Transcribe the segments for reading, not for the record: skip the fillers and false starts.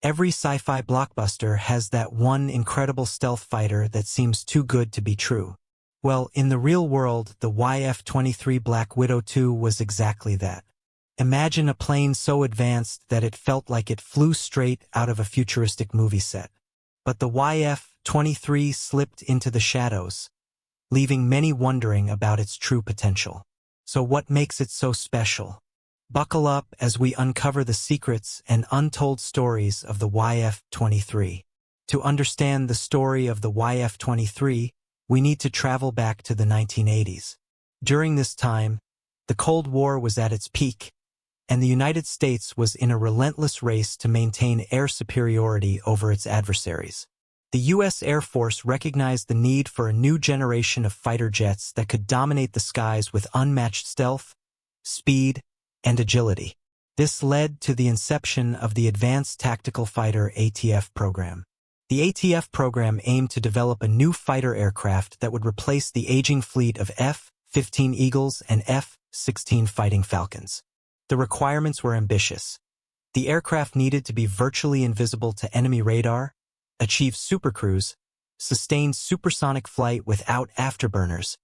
Every sci-fi blockbuster has that one incredible stealth fighter that seems too good to be true. Well, in the real world, the YF-23 Black Widow 2 was exactly that. Imagine a plane so advanced that it felt like it flew straight out of a futuristic movie set. But the YF-23 slipped into the shadows, leaving many wondering about its true potential. So what makes it so special? Buckle up as we uncover the secrets and untold stories of the YF-23. To understand the story of the YF-23, we need to travel back to the 1980s. During this time, the Cold War was at its peak, and the United States was in a relentless race to maintain air superiority over its adversaries. The U.S. Air Force recognized the need for a new generation of fighter jets that could dominate the skies with unmatched stealth, speed, and agility. This led to the inception of the Advanced Tactical Fighter ATF program. The ATF program aimed to develop a new fighter aircraft that would replace the aging fleet of F-15 Eagles and F-16 Fighting Falcons. The requirements were ambitious. The aircraft needed to be virtually invisible to enemy radar, achieve supercruise, sustain supersonic flight without afterburners,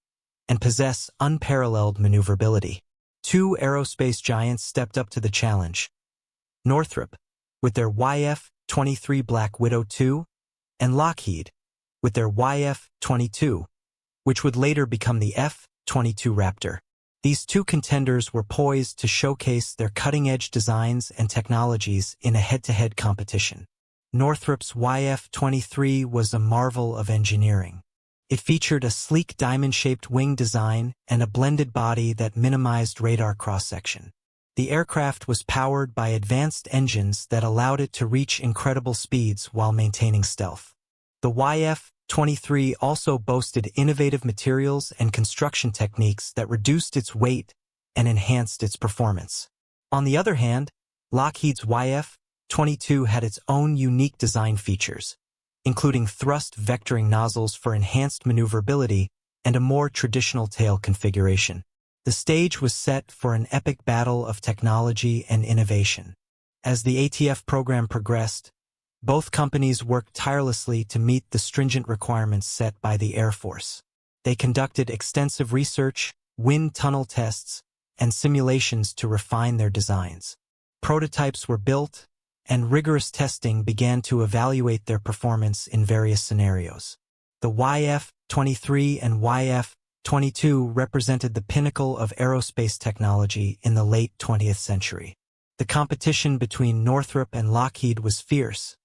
and possess unparalleled maneuverability. Two aerospace giants stepped up to the challenge: Northrop, with their YF-23 Black Widow 2, and Lockheed, with their YF-22, which would later become the F-22 Raptor. These two contenders were poised to showcase their cutting-edge designs and technologies in a head-to-head competition. Northrop's YF-23 was a marvel of engineering. It featured a sleek diamond-shaped wing design and a blended body that minimized radar cross-section. The aircraft was powered by advanced engines that allowed it to reach incredible speeds while maintaining stealth. The YF-23 also boasted innovative materials and construction techniques that reduced its weight and enhanced its performance. On the other hand, Lockheed's YF-22 had its own unique design features, including thrust vectoring nozzles for enhanced maneuverability and a more traditional tail configuration. The stage was set for an epic battle of technology and innovation. As the ATF program progressed, both companies worked tirelessly to meet the stringent requirements set by the Air Force. They conducted extensive research, wind tunnel tests, and simulations to refine their designs. Prototypes were built, and rigorous testing began to evaluate their performance in various scenarios. The YF-23 and YF-22 represented the pinnacle of aerospace technology in the late 20th century. The competition between Northrop and Lockheed was fierce,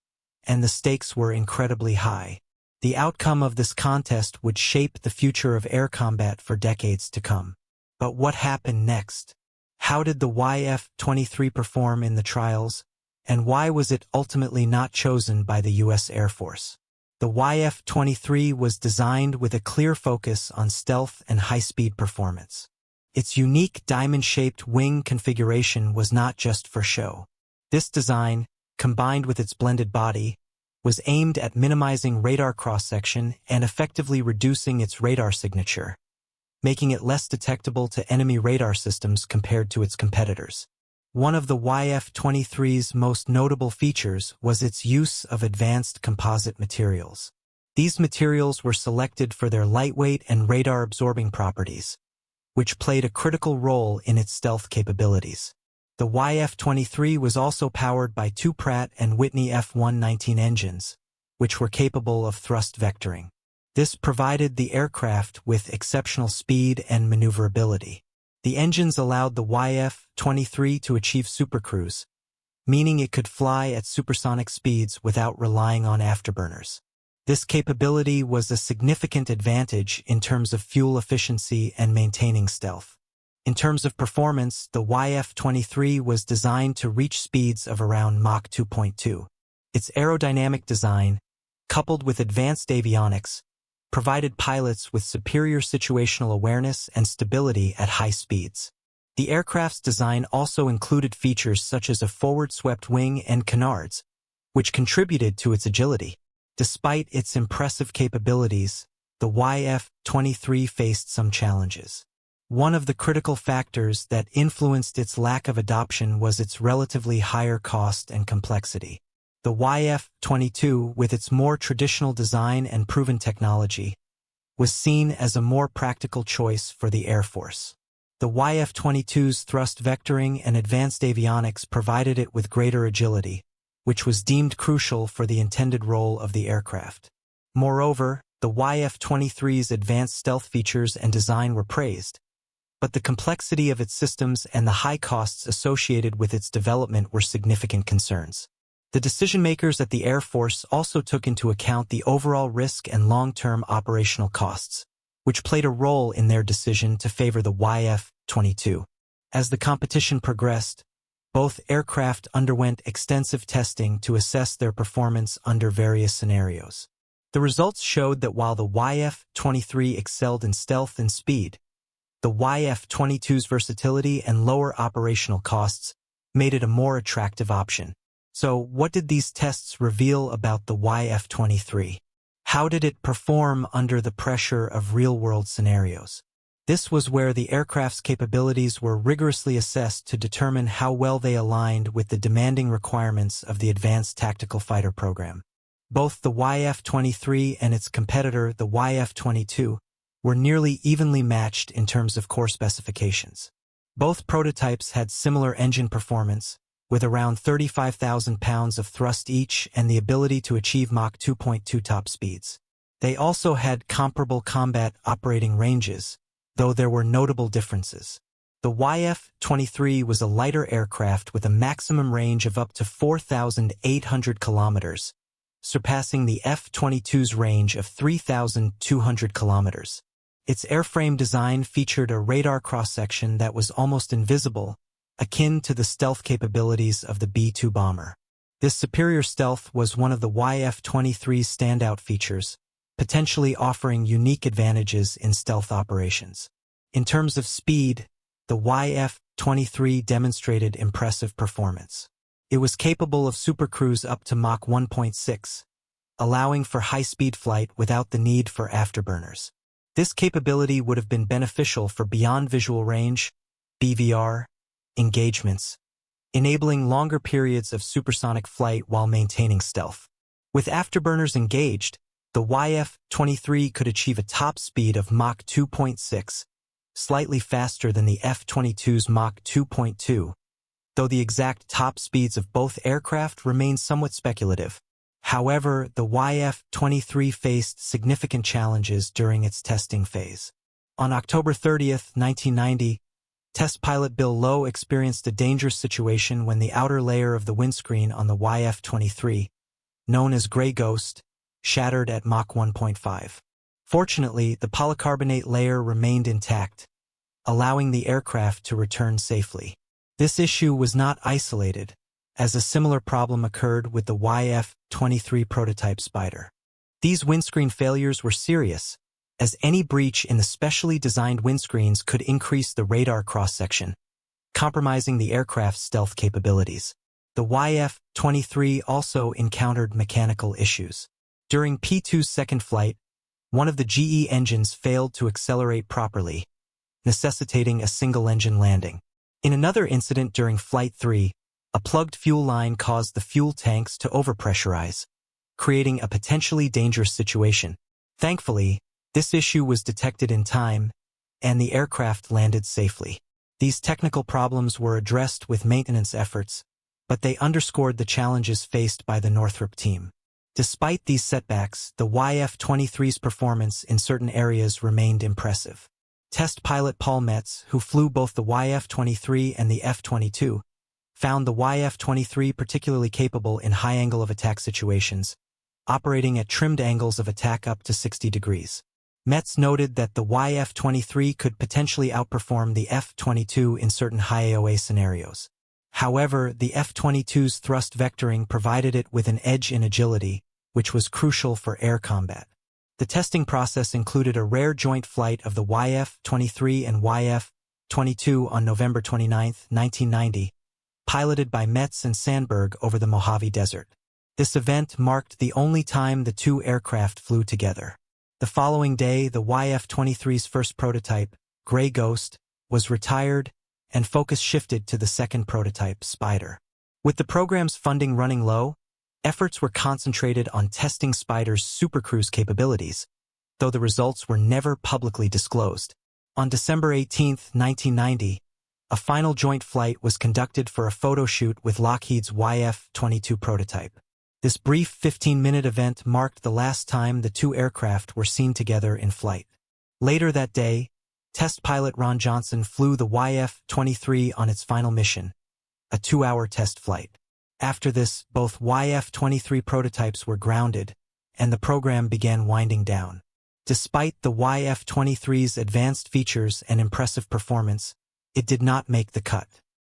and the stakes were incredibly high. The outcome of this contest would shape the future of air combat for decades to come. But what happened next? How did the YF-23 perform in the trials? And why was it ultimately not chosen by the U.S. Air Force? The YF-23 was designed with a clear focus on stealth and high-speed performance. Its unique diamond-shaped wing configuration was not just for show. This design, combined with its blended body, was aimed at minimizing radar cross-section and effectively reducing its radar signature, making it less detectable to enemy radar systems compared to its competitors. One of the YF-23's most notable features was its use of advanced composite materials. These materials were selected for their lightweight and radar-absorbing properties, which played a critical role in its stealth capabilities. The YF-23 was also powered by two Pratt & Whitney F119 engines, which were capable of thrust vectoring. This provided the aircraft with exceptional speed and maneuverability. The engines allowed the YF-23 to achieve supercruise, meaning it could fly at supersonic speeds without relying on afterburners. This capability was a significant advantage in terms of fuel efficiency and maintaining stealth. In terms of performance, the YF-23 was designed to reach speeds of around Mach 2.2. Its aerodynamic design, coupled with advanced avionics, provided pilots with superior situational awareness and stability at high speeds. The aircraft's design also included features such as a forward-swept wing and canards, which contributed to its agility. Despite its impressive capabilities, the YF-23 faced some challenges. One of the critical factors that influenced its lack of adoption was its relatively higher cost and complexity. The YF-22, with its more traditional design and proven technology, was seen as a more practical choice for the Air Force. The YF-22's thrust vectoring and advanced avionics provided it with greater agility, which was deemed crucial for the intended role of the aircraft. Moreover, the YF-23's advanced stealth features and design were praised, but the complexity of its systems and the high costs associated with its development were significant concerns. The decision-makers at the Air Force also took into account the overall risk and long-term operational costs, which played a role in their decision to favor the YF-22. As the competition progressed, both aircraft underwent extensive testing to assess their performance under various scenarios. The results showed that while the YF-23 excelled in stealth and speed, the YF-22's versatility and lower operational costs made it a more attractive option. So, what did these tests reveal about the YF-23? How did it perform under the pressure of real-world scenarios? This was where the aircraft's capabilities were rigorously assessed to determine how well they aligned with the demanding requirements of the Advanced Tactical Fighter program. Both the YF-23 and its competitor, the YF-22, were nearly evenly matched in terms of core specifications. Both prototypes had similar engine performance, with around 35,000 pounds of thrust each and the ability to achieve Mach 2.2 top speeds. They also had comparable combat operating ranges, though there were notable differences. The YF-23 was a lighter aircraft with a maximum range of up to 4,800 kilometers, surpassing the F-22's range of 3,200 kilometers. Its airframe design featured a radar cross-section that was almost invisible, akin to the stealth capabilities of the B-2 bomber. This superior stealth was one of the YF-23's standout features, potentially offering unique advantages in stealth operations. In terms of speed, the YF-23 demonstrated impressive performance. It was capable of supercruise up to Mach 1.6, allowing for high-speed flight without the need for afterburners. This capability would have been beneficial for beyond visual range, BVR, engagements, enabling longer periods of supersonic flight while maintaining stealth. With afterburners engaged, the YF-23 could achieve a top speed of Mach 2.6, slightly faster than the F-22's Mach 2.2, though the exact top speeds of both aircraft remain somewhat speculative. However, the YF-23 faced significant challenges during its testing phase. On October 30, 1990, test pilot Bill Lowe experienced a dangerous situation when the outer layer of the windscreen on the YF-23, known as Gray Ghost, shattered at Mach 1.5. Fortunately, the polycarbonate layer remained intact, allowing the aircraft to return safely. This issue was not isolated, as a similar problem occurred with the YF-23 prototype Spider. These windscreen failures were serious, as any breach in the specially designed windscreens could increase the radar cross-section, compromising the aircraft's stealth capabilities. The YF-23 also encountered mechanical issues. During P-2's second flight, one of the GE engines failed to accelerate properly, necessitating a single-engine landing. In another incident during Flight 3, a plugged fuel line caused the fuel tanks to overpressurize, creating a potentially dangerous situation. Thankfully, this issue was detected in time, and the aircraft landed safely. These technical problems were addressed with maintenance efforts, but they underscored the challenges faced by the Northrop team. Despite these setbacks, the YF-23's performance in certain areas remained impressive. Test pilot Paul Metz, who flew both the YF-23 and the F-22, found the YF-23 particularly capable in high angle of attack situations, operating at trimmed angles of attack up to 60 degrees. Metz noted that the YF-23 could potentially outperform the F-22 in certain high AOA scenarios. However, the F-22's thrust vectoring provided it with an edge in agility, which was crucial for air combat. The testing process included a rare joint flight of the YF-23 and YF-22 on November 29, 1990, piloted by Metz and Sandberg over the Mojave Desert. This event marked the only time the two aircraft flew together. The following day, the YF-23's first prototype, Gray Ghost, was retired, and focus shifted to the second prototype, Spider. With the program's funding running low, efforts were concentrated on testing Spider's supercruise capabilities, though the results were never publicly disclosed. On December 18, 1990, a final joint flight was conducted for a photo shoot with Lockheed's YF-22 prototype. This brief 15-minute event marked the last time the two aircraft were seen together in flight. Later that day, test pilot Ron Johnson flew the YF-23 on its final mission, a 2-hour test flight. After this, both YF-23 prototypes were grounded, and the program began winding down. Despite the YF-23's advanced features and impressive performance, it did not make the cut.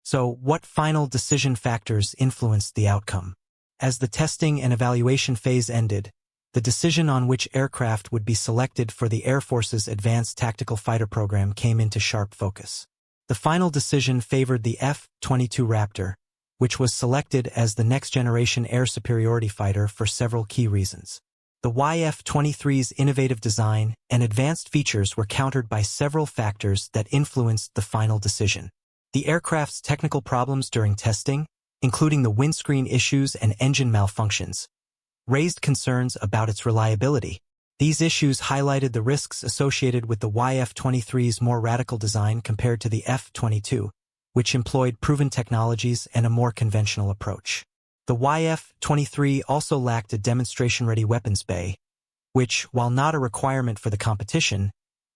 So, what final decision factors influenced the outcome? As the testing and evaluation phase ended, the decision on which aircraft would be selected for the Air Force's Advanced Tactical Fighter program came into sharp focus. The final decision favored the F-22 Raptor, which was selected as the next-generation air superiority fighter for several key reasons. The YF-23's innovative design and advanced features were countered by several factors that influenced the final decision. The aircraft's technical problems during testing, including the windscreen issues and engine malfunctions, raised concerns about its reliability. These issues highlighted the risks associated with the YF-23's more radical design compared to the F-22, which employed proven technologies and a more conventional approach. The YF-23 also lacked a demonstration-ready weapons bay, which, while not a requirement for the competition,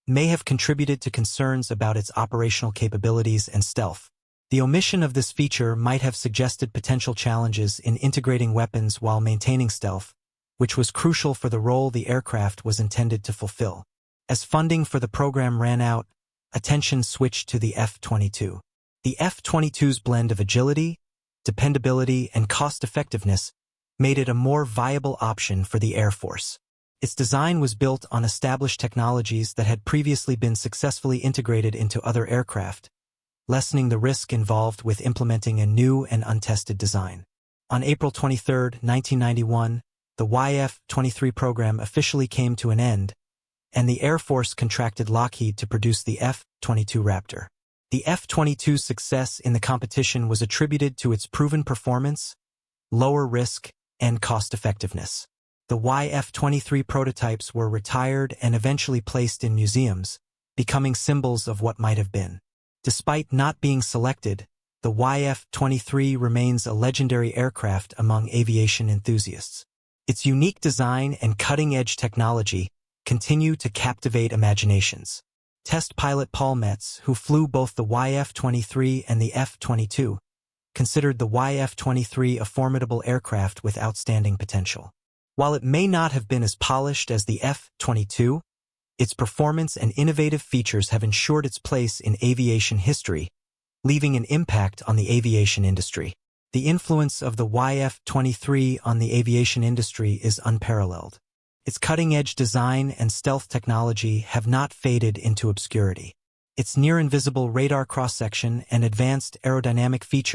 may have contributed to concerns about its operational capabilities and stealth. The omission of this feature might have suggested potential challenges in integrating weapons while maintaining stealth, which was crucial for the role the aircraft was intended to fulfill. As funding for the program ran out, attention switched to the F-22. The F-22's blend of agility, dependability, and cost-effectiveness made it a more viable option for the Air Force. Its design was built on established technologies that had previously been successfully integrated into other aircraft, lessening the risk involved with implementing a new and untested design. On April 23, 1991, the YF-23 program officially came to an end, and the Air Force contracted Lockheed to produce the F-22 Raptor. The F-22's success in the competition was attributed to its proven performance, lower risk, and cost-effectiveness. The YF-23 prototypes were retired and eventually placed in museums, becoming symbols of what might have been. Despite not being selected, the YF-23 remains a legendary aircraft among aviation enthusiasts. Its unique design and cutting-edge technology continue to captivate imaginations. Test pilot Paul Metz, who flew both the YF-23 and the F-22, considered the YF-23 a formidable aircraft with outstanding potential. While it may not have been as polished as the F-22, its performance and innovative features have ensured its place in aviation history, leaving an impact on the aviation industry. The influence of the YF-23 on the aviation industry is unparalleled. Its cutting-edge design and stealth technology have not faded into obscurity. Its near-invisible radar cross-section and advanced aerodynamic features